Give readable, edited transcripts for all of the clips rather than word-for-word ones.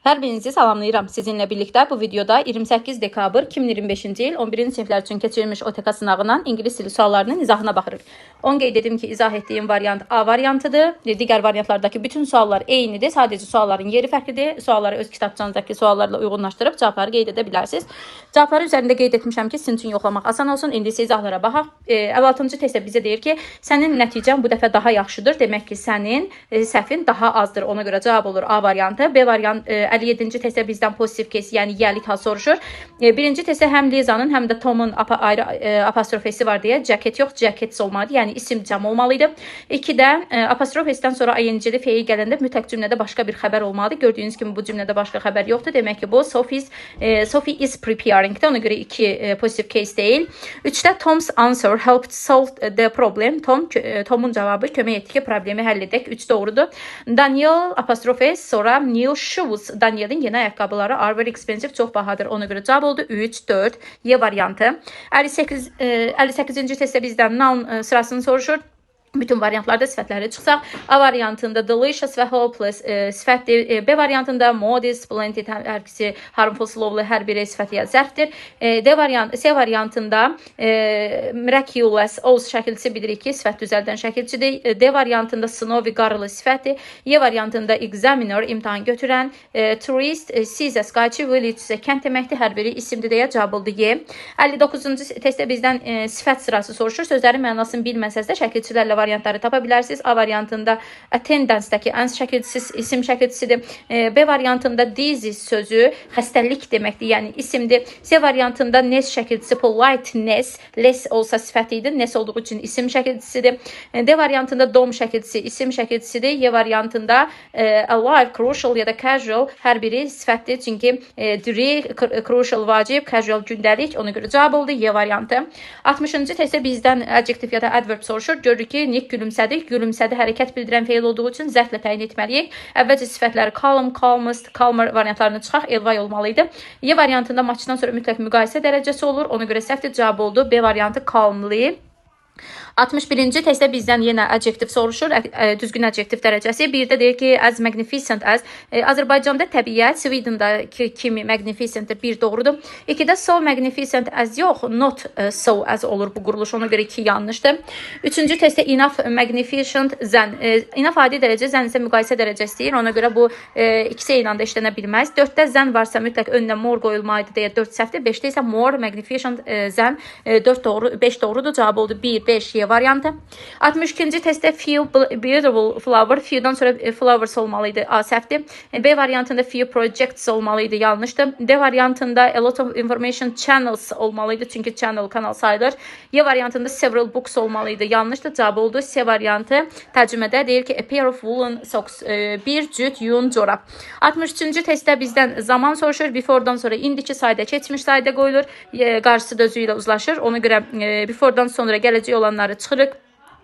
Hər birinizi salamlayıram. Sizinlə birlikdə bu videoda 28 dekabr 2025-ci il 11-ci siniflər üçün keçirilmiş OTK sınavından ingilis dili suallarının izahına baxırıq. On qeyd edim ki, izah etdiyim variant A variantıdır. Digər variantlardakı bütün suallar eynidir. Sadəcə sualların yeri fərqlidir. Sualları öz kitabçanızdakı suallarla uyğunlaşdırıb cavabları qeyd edə bilərsiniz. Cavabları üzərində qeyd etmişəm ki, sizin üçün yoxlamaq asan olsun. İndi isə izahlara baxaq. 56-cı testdə bizə deyir ki, sənin nəticən bu dəfə daha yaxşıdır. Demək ki, sənin səhvin daha azdır. Ona görə cavab olur A variantı. B variant 57-ci testdə bizdən pozitiv case, yəni yəlik hal soruşur. Birinci testdə həm Lizanın, həm də Tomun ayrı apostrofesi var deyə jacket yox, jackets olmalıdır. Yəni isim cəm olmalıydı. 2-də apostrofesidən sonra ing-li feil gələndə mütləq cümlədə başqa bir xəbər olmalıdır. Gördüyünüz kimi bu cümlədə başqa xəbər yoxdur. Demək ki, bu Sophie is preparing-də. Ona görə 2 pozitiv case deyil. 3-də Tom's answer helped solve the problem. Tomun cavabı kömək etdi ki, problemi həll edək. 3 doğrudur. Daniel apostrofes, sonra Neil shoes. Daniel'in yeni ayaqqabıları are very expensive, çox bahadır. Ona görə cavab oldu 3, 4, Y variantı. 58-ci testdə bizdən noun sırasını soruşur. Bütün variantlarda sifətləri çıxsaq, A variantında delicious və hopeless sifətdir. B variantında modest, splendid, hər ikisi harmful, slowly, hər biri sifətiyə zərfdir. C variantında miraculous, oz şəkilçisi bilirik ki, sifət düzəldən şəkilçidir. D variantında snowy, qarlı sifətdir. Y variantında examiner, imtahan götürən. Tourist, sees, skyçı, village isə kənd deməkdir. Hər biri isimdir deyə cavab oldu Y. 59-cu testdə bizdən sifət sırası soruşur. Sözlərin mənasını bilməsəz də şəkilçilərlə variantları tapa bilərsiniz. A variantında attendance-dəki ən şəkilçisi isim şəkilçisidir. B variantında disease sözü xəstəlik deməkdir, yəni isimdir. C variantında ness şəkilçisi politeness, less olsa sifət idi, ness olduğu üçün isim şəkilçisidir. D variantında dom şəkilçisi isim şəkilçisidir. Y variantında alive, crucial ya da casual hər biri sifətdir, çünki crucial vacib, casual gündəlik. Ona görə cavab oldu Y variantı. 60-cı testdə bizdən adjektiv ya da adverb soruşur. Görürük ki, Nick gülümsədi. Gülümsədi hərəkət bildirən feil olduğu üçün zərflə təyin etməliyik. Əvvəlcə sifətləri calm, calmest, calmer variantlarını çıxaq. Elvay olmalıydı. Y variantında maçdan sonra mütləq müqayisə dərəcəsi olur. Ona görə səhvdir, cavab oldu B variantı calmly. 61-ci testdə bizdən yenə adjektiv soruşur, düzgün adjektiv dərəcəsi. Bir də deyir ki, as magnificent as. Azərbaycanda təbiət, Sweden'dakı kimi magnificentdir, bir doğrudur. 2-də so magnificent as yox, not so as olur bu quruluş, ona görə 2 yanlışdır. 3-cü testdə enough magnificent zən. Enough adi dərəcə, zən isə müqayisə dərəcəsi deyir, ona görə bu ikisi eyni anda işlənə bilməz. 4-də zən varsa mütləq önünə more qoyulmalıydı deyə 4 səhvdir. 5-də isə more magnificent zən, 4 doğru, 5 doğrudur, cavab oldu 1, 5, Y variantı. 62-ci testdə few beautiful flower, few'dan sonra flowers olmalıydı, A səhvdir. B variantında few projects olmalıydı, yanlışdır. D variantında a lot of information channels olmalıydı, çünki channel kanal sayılır. Y variantında several books olmalıydı, yanlışdır, cavab oldu C variantı. Tərcümədə deyir ki, a pair of woolen socks, bir cüt yun corab. 63-cü testdə bizdən zaman soruşur. Before'dan sonra indiki sayda, keçmiş sayda qoyulur. Qarşısı da özü ilə uzlaşır. Ona görə before'dan sonra gələcək olanları çıxırıq.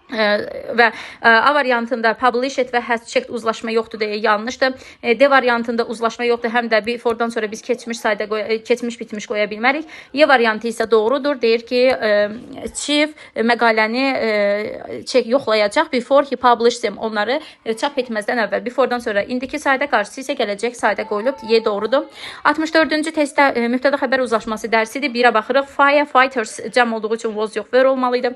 Və A variantında published və has checked uzlaşma yoxdur deyə yanlışdır. D variantında uzlaşma yoxdur, həm də before'dan sonra biz keçmiş sayda keçmiş bitmiş qoya bilmərik. Y variantı isə doğrudur. Deyir ki, chief məqaləni check yoxlayacaq before he published them. Onları çap etməzdən əvvəl before'dan sonra indiki sayda, qarşısı isə gələcək sayda qoyulub. Y doğrudur. 64-cü testdə mübtəda xəbər uzlaşması dərsidir. 1-ə baxırıq. Firefighters cəm olduğu üçün was yox, were olmalıydı.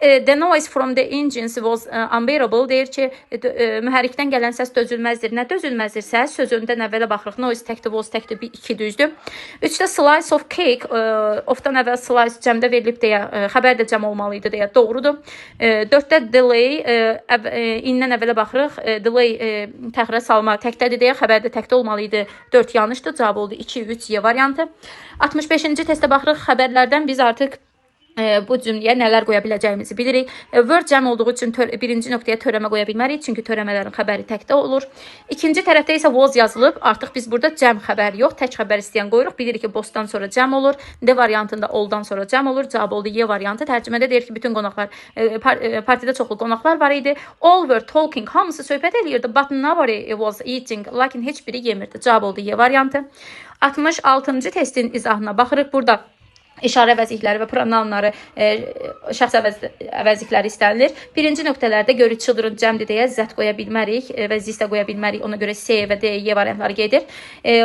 The noise from the engines was unbearable. Deyir ki, mühərrikdən gələn səs dözülməzdir. Nə dözülməzdir səs? Sözündən əvvələ baxırıq. Noise təkdir, was təkdir, 2 düzdür. 3-də slice of cake, ofdan əvvəl slice cəmdə verilib deyə, xəbər də cəm olmalıydı deyə doğrudur. 4-də delay, indən əvvələ baxırıq. Delay təxirə salma təkdədir deyə, xəbər də təkdə olmalıydı. 4 yanlışdır, cavab oldu 2, 3, Y variantı. 65-ci testdə baxırıq. Xəbərlərdən biz artıq bu cümləyə nələr qoya biləcəyimizi bilirik. Word cəm olduğu üçün birinci nöqtəyə törəmə qoya bilmərik, çünki törəmələrin xəbəri təkdə olur. İkinci tərəfdə isə was yazılıb. Artıq biz burada cəm xəbər yox, tək xəbər istəyən qoyuruq. Bilirik ki, bostan sonra cəm olur. D variantında oldan sonra cəm olur. Cavab oldu Y variantı. Tərcümədə deyir ki, bütün qonaqlar, partidə çoxlu qonaqlar var idi. All were talking, hamısı söhbət edirdi. But nobody was eating, lakin heç biri yemirdi. Cavab oldu Y variantı. 66-cı testin izahına baxırıq. Burada İşarə əvəzlikləri və pronounları, şəxs əvəzlikləri istənilir. Birinci nöqtələrdə görü children cəmdir deyə z qoya bilmərik və zis də qoya bilmərik. Ona görə s və d, y variantları gedir.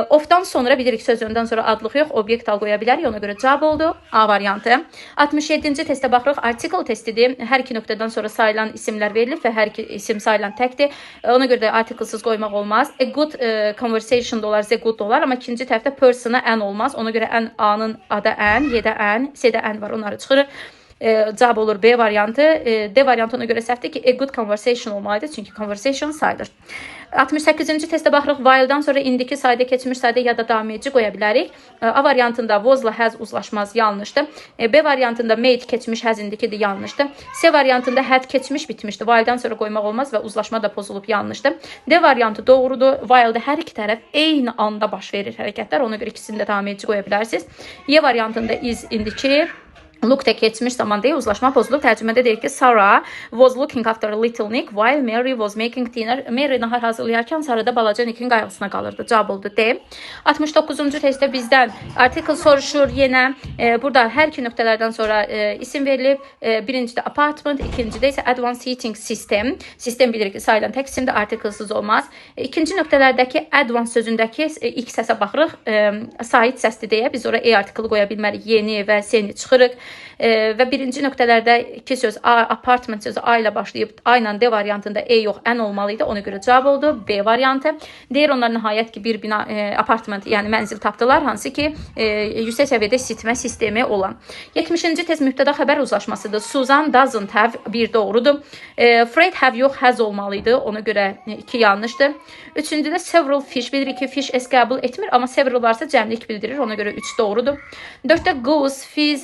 Ofdan sonra bilirik söz öndən sonra adlıq yox, obyekt al qoya bilərik. Ona görə cavab oldu A variantı. 67-ci testə baxırıq. Article testidir. Hər iki nöqtədən sonra sayılan isimlər verilir və hər iki isim sayılan təkdir. Ona görə də articlesız qoymaq olmaz. A good conversation da olar, z good da olar. Amma ikinci tərəfdə person'a ən olmaz. Ona görə ən A-nın A-da ən, Y-də ən, C-də ən var. Onları çıxırır. Cavab olur B variantı. D variantı ona görə səhvdir ki, a good conversation olmalıdır. Çünki conversation sayılır. 68-ci testə baxırıq. While'dan sonra indiki sayda, keçmiş sayda ya da davam edici qoya bilərik. A variantında was'la has uzlaşmaz, yanlışdır. B variantında made keçmiş, has indikidir, yanlışdır. C variantında had keçmiş, bitmişdir. While'dan sonra qoymaq olmaz və uzlaşma da pozulub, yanlışdır. D variantı doğrudur. While'da hər iki tərəf eyni anda baş verir hərəkətlər. Ona görə ikisini də davam edici qoya bilərsiniz. Y variantında is indiki, look da keçmiş zaman deyə uzlaşma pozulub. Tərcümədə deyir ki, Sarah was looking after a little Nick while Mary was making dinner. Mary nahar hazırlayarkən Sarah da balaca Nick'in qayğısına qalırdı. Cavab oldu D. 69-cu testdə bizdən article soruşur yenə. Burada hər iki nöqtələrdən sonra isim verilib. Birincidə apartment, ikincidə isə advanced heating system. Sistem bilirik ki, sayılan tək isimdə articlesız olmaz. İkinci nöqtələrdəki advanced sözündəki ilk səsə baxırıq. Sait səsdir deyə biz ora E artiklı qoya bilmərik. Yeni və seni çıxırıq. Və birinci nöqtələrdə iki söz apartment sözü A ilə başlayıb A ilə D variantında E yox, ən olmalıydı. Ona görə cavab oldu B variantı. Deyir onlar nəhayət ki bir bina apartment, yəni mənzil tapdılar, hansı ki yüksək səviyyədə isitmə sistemi olan. 70-ci test mübtəda xəbər uzlaşmasıdır. Susan doesn't have, bir doğrudur. Fred have yox, has olmalıydı. Ona görə 2 yanlışdır. Üçüncüdə several fish, bilirik ki fish s qəbul etmir, amma several varsa cəmlik bildirir. Ona görə 3 doğrudur. 4-də goose, fiz,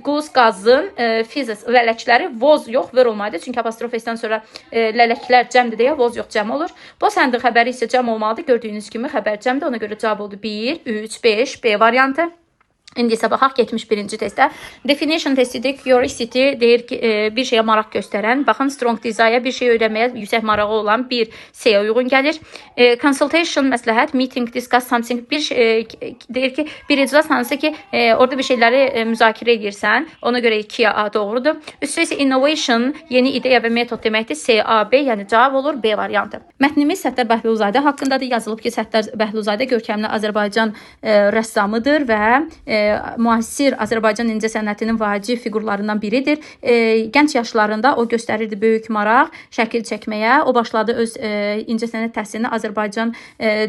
goose qazın, fizz lələkləri was yox, ver olmalıdır. Çünki apostrofesdən sonra lələklər cəmdir deyə was yox, cəm olur. Bosandı xəbəri isə cəm olmalıdır. Gördüyünüz kimi xəbər cəmdir. Ona görə cavab oldu 1, 3, 5, B variantı. İndi isə baxaq 71-ci testə. Definition testidir. Curiosity deyir ki, bir şeyə maraq göstərən. Baxın, strong desire bir şey öyrənməyə yüksək marağı olan bir C-yə uyğun gəlir. Consultation məsləhət, meeting, discuss something bir deyir ki, bir iclas hansı ki, orada bir şeyləri müzakirə edirsən. Ona görə 2-yə A doğrudur. Üstə isə innovation, yeni ideya və metod deməkdir. C, A, B, yəni cavab olur B variantı. Mətnimiz Səttar Bəhlulzadə haqqındadır. Yazılıb ki, Səttar Bəhlulzadə görkəmli Azərbaycan rəssamıdır və müasir Azərbaycan incəsənətinin vacib fiqurlarından biridir. Gənc yaşlarında o göstərirdi böyük maraq şəkil çəkməyə. O başladı öz incəsənət təhsilini Azərbaycan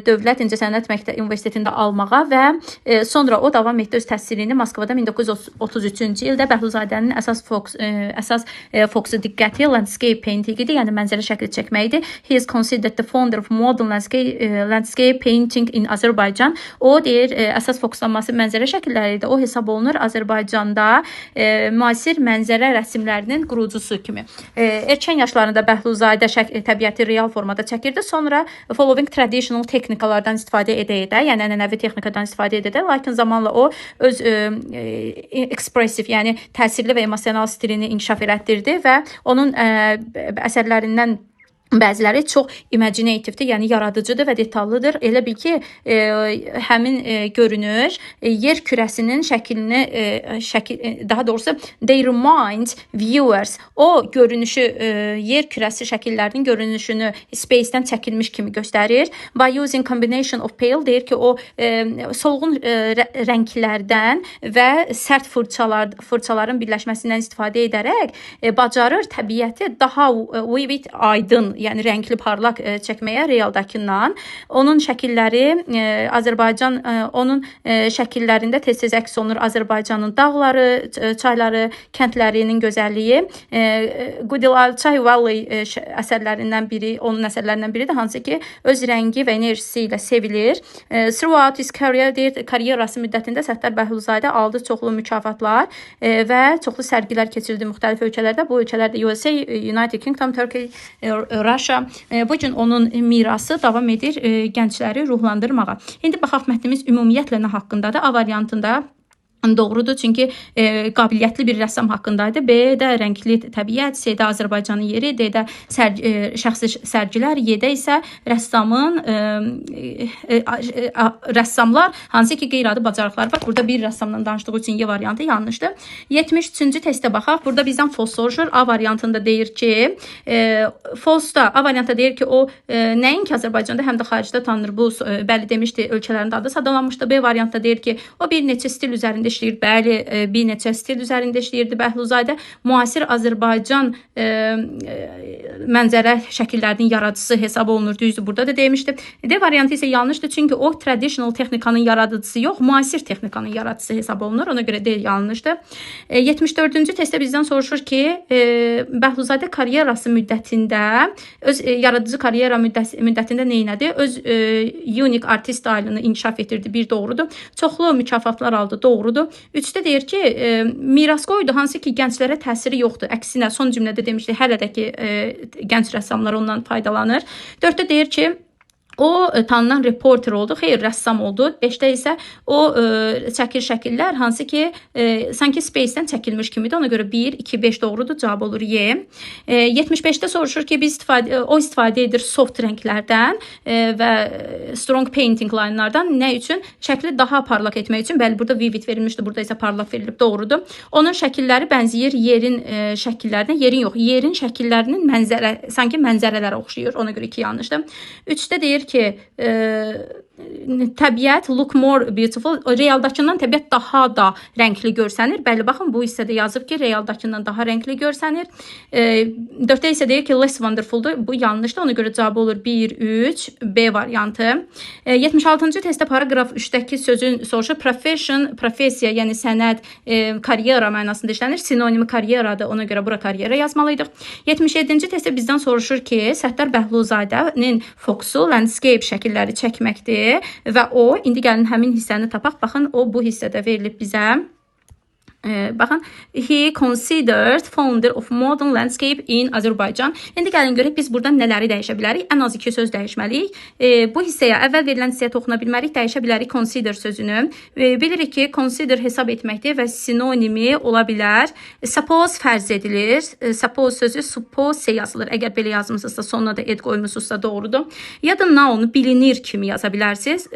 Dövlət İncəsənət Universitetində almağa və sonra o davam etdi öz təhsilini Moskvada 1933-cü ildə. Bəhlulzadənin əsas fokusu diqqəti landscape painting-idir, yəni mənzərə şəkli çəkməkdir. He is considered the founder of modern landscape painting in Azerbaijan. O deyir, əsas fokuslanması mənzərə şəkilləri o hesab olunur Azərbaycanda müasir mənzərə rəsmlərinin qurucusu kimi. Erkən yaşlarında Bəhlulzadə təbiəti real formada çəkirdi. Sonra following traditional texnikalardan istifadə edə, yəni ənənəvi texnikadan istifadə edə, lakin zamanla o öz expressive, yəni təsirli və emosional stilini inkişaf elətdirdi və onun əsərlərindən bəziləri çox imaginativdir, yəni yaradıcıdır və detallıdır. Elə bil ki, həmin görünür yer kürəsinin şəklini, daha doğrusu they remind viewers, o görünüşü, yer kürəsi şəkillərinin görünüşünü space-dən çəkilmiş kimi göstərir. By using combination of pale, deyir ki, o solğun rənglərdən və sərt fırçaların birləşməsindən istifadə edərək bacarır təbiəti daha vivid, aydın, yəni rəngli parlaq çəkməyə realdakından. Onun şəkilləri Azərbaycan, onun şəkillərində tez-tez əks olunur Azərbaycanın dağları, çayları, kəndlərinin gözəlliyi. Qudilçay Valley əsərlərindən biri, onun əsərlərindən biridir, hansı ki, öz rəngi və enerjisi ilə sevilir. Throughout his career, deyir, karyerası müddətində Səttar Bəhlulzadə aldı çoxlu mükafatlar və çoxlu sərgilər keçirdi müxtəlif ölkələrdə. Bu ölkələrdə USA, United Kingdom, Turkey, Russia. Bu gün onun mirası davam edir gəncləri ruhlandırmağa. İndi baxaq mətnimiz ümumiyyətlə nə haqqındadır? A variantında Doğrudur, çünki qabiliyyətli bir rəssam haqqındaydı. B-də rəngli təbiət, C-də Azərbaycanın yeri, D-də şəxsi sərgilər, Y-də isə rəssamlar hansı ki qeyri-adi bacarıqları var. Burada bir rəssamdan danışdığı üçün Y variantı yanlışdır. 73-cü testə baxaq. Burada bizdən false soruşur. A variantında deyir ki, false-da A variantda deyir ki, o nəinki Azərbaycanda, həm də xaricdə tanınır. Bu bəli demişdi, ölkələrin adı sadalanmışdı. B variantda deyir ki, o bir neçə stil üzərində işləyir. Bəli, bir neçə stil üzərində işləyirdi Bəhluzzadə. Müasir Azərbaycan mənzərə şəkillərinin yaradıcısı hesab olunur. Düzdür, burada da demişdim. D variantı isə yanlışdır, çünki o traditional texnikanın yaradıcısı yox, müasir texnikanın yaradıcısı hesab olunur. Ona görə D yanlışdır. 74-cü testdə bizdən soruşur ki, Bəhluzzadə karyerası müddətində, öz yaradıcı karyera müddətində neynədi? Öz unique artist stylını inkişaf etirdi. Bir doğrudur. Çoxlu mükafatlar aldı. Doğrudur. 3-də deyir ki, miras qoydu, hansı ki gənclərə təsiri yoxdur. Əksinə, son cümlədə demişdi, hələ də ki gənc rəssamlar ondan faydalanır. 4-də deyir ki, o tanınan reporter oldu, xeyr, rəssam oldu. 5-də isə o çəkir şəkillər hansı ki sanki space-dən çəkilmiş kimidir. Ona görə 1, 2, 5 doğrudur. Cavab olur Y. 75-də soruşur ki, o istifadə edir soft rənglərdən və strong painting line-lardan. Nə üçün? Şəkli daha parlaq etmək üçün. Bəli, burada vivid verilmişdir. Burada isə parlaq verilib. Doğrudur. Onun şəkilləri bənzəyir yerin şəkillərinə. Yerin yox, yerin şəkillərinin sanki mənzərələrə oxşayır. Ona görə 2 yanlışdır. 3-də deyir ki, təbiət look more beautiful. Realdakından təbiət daha da rəngli görsənir. Bəli, baxın, bu hissədə yazıb ki, realdakından daha rəngli görsənir. 4-də isə deyir ki, less wonderfuldur. Bu yanlışdır. Ona görə cavab olur 1, 3, B variantı. 76-cı testdə paragraf 3-dəki sözün soruşur. Profession, professiya, yəni sənət, karyera mənasında işlənir. Sinonimi karyeradır. Ona görə bura karyera yazmalıydıq. 77-ci testdə bizdən soruşur ki, Səttar Bəhluzzadənin fokusu landscape şəkilləri çəkməkdir. Və o, indi gəlin həmin hissəni tapaq. Baxın, o bu hissədə verilib bizə. Baxın, he considered founder of modern landscape in Azərbaycan. İndi gəlin görək biz buradan nələri dəyişə bilərik. Ən az 2 söz dəyişməliyik. Bu hissəyə, əvvəl verilən hissəyə toxuna bilmərik. Dəyişə bilərik consider sözünü. Bilirik ki, consider hesab etməkdir və sinonimi ola bilər. Suppose fərz edilir. Suppose sözü suppose yazılır. Əgər belə yazmısınızsa, sonuna da ed qoymusunuzsa doğrudur. Ya da noun bilinir kimi yaza bilərsiniz.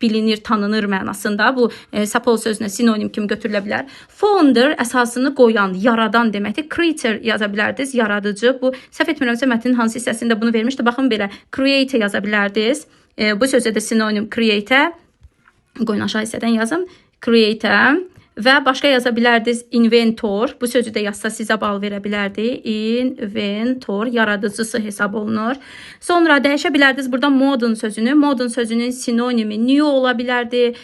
Bilinir, tanınır mənasında. Bu suppose sözünə sinonim kimi götürülə bilər. Founder əsasını qoyan, yaradan deməkdir. Creator yaza bilərdiniz, yaradıcı. Bu səhv etmirəmsə mətnin hansı hissəsində bunu vermişdi. Baxın belə, creator yaza bilərdiniz. Bu sözdə də sinonim creator. Qoyun aşağı hissədən yazım. Creator. Və başqa yaza bilərdiniz inventor. Bu sözü də yazsa sizə bal verə bilərdi. Inventor, yaradıcısı hesab olunur. Sonra dəyişə bilərdiniz burada modern sözünü. Modern sözünün sinonimi new ola bilərdi,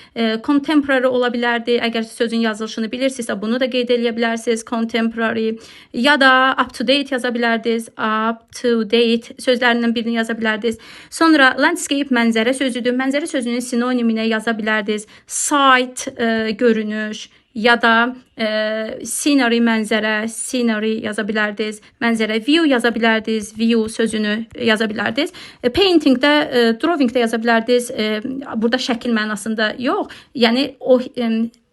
contemporary ola bilərdi. Əgər sözün yazılışını bilirsinizsə bunu da qeyd edə bilərsiniz. Contemporary ya da up to date yaza bilərdiniz. Up to date sözlərindən birini yaza bilərdiniz. Sonra landscape mənzərə sözüdür. Mənzərə sözünün sinoniminə yaza bilərdiniz. Sight, görünüş. Ya da scenery, mənzərə, scenery yaza bilərdiniz. Mənzərə, view yaza bilərdiniz. View sözünü yaza bilərdiniz. Paintingdə, drawingdə yaza bilərdiniz. Burada şəkil mənasında yox. Yəni, o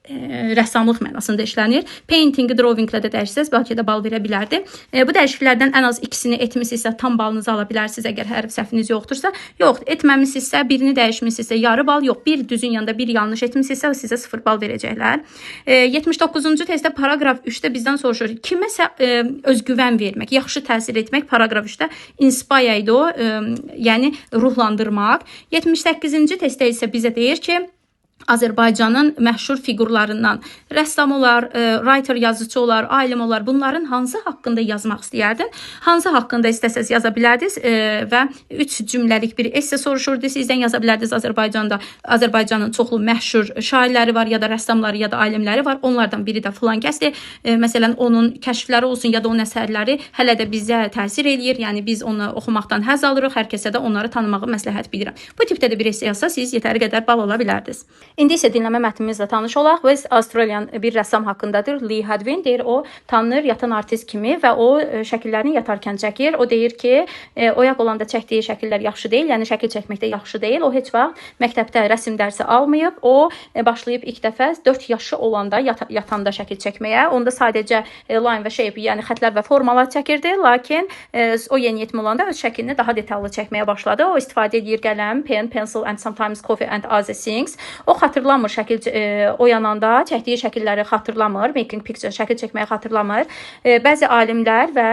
rəssamlıq mənasında işlənir. Paintingi drawinglə də dəyişsəz, bəlkə də bal verə bilərdi. Bu dəyişikliklərdən ən az ikisini etmişsinizsə tam balınızı ala bilərsiniz, əgər hər səhviniz yoxdursa. Yox, etməmişsinizsə, birini dəyişmişsinizsə yarı bal, yox, bir düzün yanında bir yanlış etmişsinizsə sizə 0 bal verəcəklər. 79-cu testdə paragraf 3-də bizdən soruşur. Kiməsə özgüvən vermək, yaxşı təsir etmək paragraf 3-də inspire idi o, yəni ruhlandırmaq. 78-ci testdə isə bizə deyir ki, Azərbaycanın məşhur fiqurlarından rəssam olar, writer yazıcı olar, alim olar. Bunların hansı haqqında yazmaq istəyərdin? Hansı haqqında istəsəz yaza bilərdiniz və 3 cümləlik bir esse soruşurdu. Sizdən yaza bilərdiniz Azərbaycanın çoxlu məşhur şairləri var ya da rəssamları ya da alimləri var. Onlardan biri də filan kəsdir. Məsələn, onun kəşfləri olsun ya da onun əsərləri hələ də bizə təsir eləyir. Yəni biz onu oxumaqdan həzz alırıq. Hər kəsə də onları tanımağı məsləhət bilirəm. Bu tipdə də bir esse yazsa siz yetəri qədər bal ala bilərdiniz. İndi isə dinləmə mətnimizlə tanış olaq. West Australian bir rəssam haqqındadır. Lee Hadwin deyir, o tanınır yatan artist kimi və o şəkillərini yatarkən çəkir. O deyir ki, oyaq olanda çəkdiyi şəkillər yaxşı deyil, yəni şəkil çəkməkdə yaxşı deyil. O heç vaxt məktəbdə rəsm dərsi almayıb. O başlayıb ilk dəfə 4 yaşı olanda yatanda şəkil çəkməyə. Onda sadəcə line və shape, yəni xətlər və formalar çəkirdi, lakin o yeniyetmə olanda öz şəklini daha detallı çəkməyə başladı. O istifadə edir qələm, pen, pencil and sometimes coffee and other things. O xatırlamır şəkil oyananda çəkdiyi şəkilləri xatırlamır, making picture şəkil çəkməyi xatırlamır. Bəzi alimlər və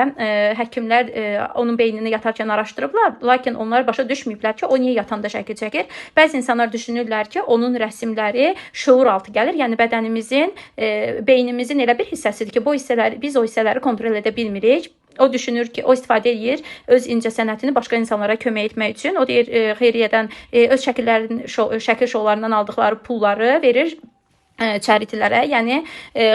həkimlər onun beynini yatarkən araşdırıblar, lakin onlar başa düşməyiblər ki, o niyə yatanda şəkil çəkir. Bəzi insanlar düşünürlər ki, onun rəsmləri şuur altı gəlir, yəni bədənimizin, beynimizin elə bir hissəsidir ki, biz o hissələri kontrol edə bilmirik. O düşünür ki, o istifadə edir öz incə sənətini başqa insanlara kömək etmək üçün. O deyir, xeyriyyədən öz şəkil şovlarından aldıqları pulları verir charity-lərə, yəni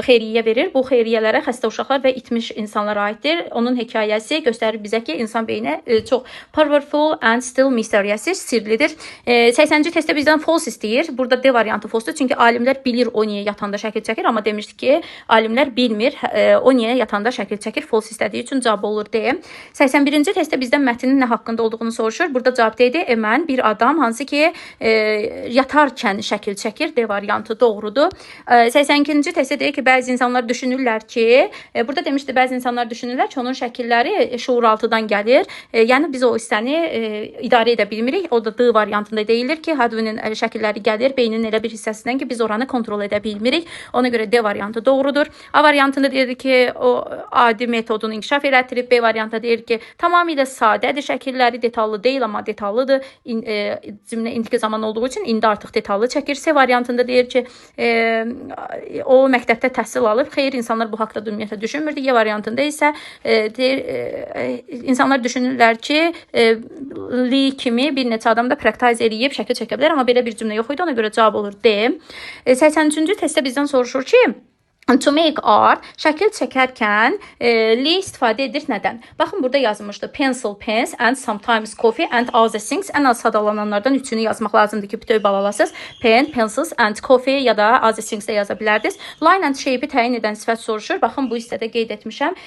xeyriyyə verir. Bu xeyriyyələrə xəstə uşaqlar və itmiş insanlara aiddir. Onun hekayəsi göstərir bizə ki, insan beyni çox powerful and still mysterious, sirlidir. 80-ci testdə bizdən false istəyir. Burada D variantı false-dur, çünki alimlər bilir o niyə yatanda şəkil çəkir, amma demişdik ki, alimlər bilmir o niyə yatanda şəkil çəkir. False istədiyi üçün cavab olur D. 81-ci testdə bizdən mətnin nə haqqında olduğunu soruşur. Burada cavab D-dir. Mən bir adam hansı ki yatarkən şəkil çəkir. D variantı doğrudur. 82-ci testdə deyir ki, bəzi insanlar düşünürlər ki, burada demişdi, bəzi insanlar düşünürlər ki, onun şəkilləri şuuraltıdan gəlir. Yəni biz o hissəni idarə edə bilmirik. O da D variantında deyilir ki, Hadwinin şəkilləri gəlir beynin elə bir hissəsindən ki, biz oranı kontrol edə bilmirik. Ona görə D variantı doğrudur. A variantında deyir ki, o adi metodunu inkişaf elətdirib. B variantında deyir ki, tamamilə sadədir şəkilləri, detallı deyil, amma detallıdır. Cümlə indiki zaman olduğu üçün indi artıq detallı çəkir. C variantında deyir ki, o məktəbdə təhsil alıb. Xeyr, insanlar bu haqda ümumiyyətlə düşünmürdü. Y variantında isə insanlar düşünürlər ki, Lee kimi bir neçə adam da praktiz eləyib şəkil çəkə bilər, amma belə bir cümlə yox idi. Ona görə cavab olur D. 83-cü testdə bizdən soruşur ki, to make art, şəkil çəkərkən Lee istifadə edir nədən? Baxın, burada yazılmışdı. Pencil, pens and sometimes coffee and other things. Ən az sadalananlardan üçünü yazmaq lazımdır ki, bütöv balalasız. Pen, pencils and coffee ya da other things də yaza bilərdiniz. Line and shape-i təyin edən sifət soruşur. Baxın, bu hissədə qeyd etmişəm.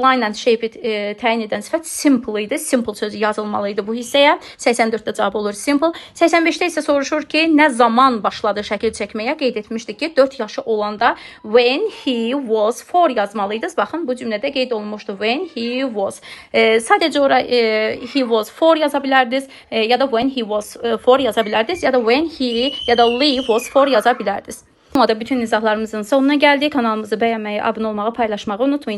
Line and shape-i təyin edən sifət simple idi. Simple sözü yazılmalıydı bu hissəyə. 84-də cavab olur simple. 85-də isə soruşur ki, nə zaman başladı şəkil çəkməyə? Qeyd etmişdik ki, 4 yaşı olanda when he was 4 yazmalıyız. Baxın, bu cümlədə qeyd olunmuşdu. When he was. Sadəcə ora he was 4 yaza bilərdiniz ya da when he was 4 yaza bilərdiniz ya da when he ya da Lee was 4 yaza bilərdiniz. Bununla da bütün izahlarımızın sonuna gəldik. Kanalımızı bəyənməyi, abunə olmağı, paylaşmağı unutmayın.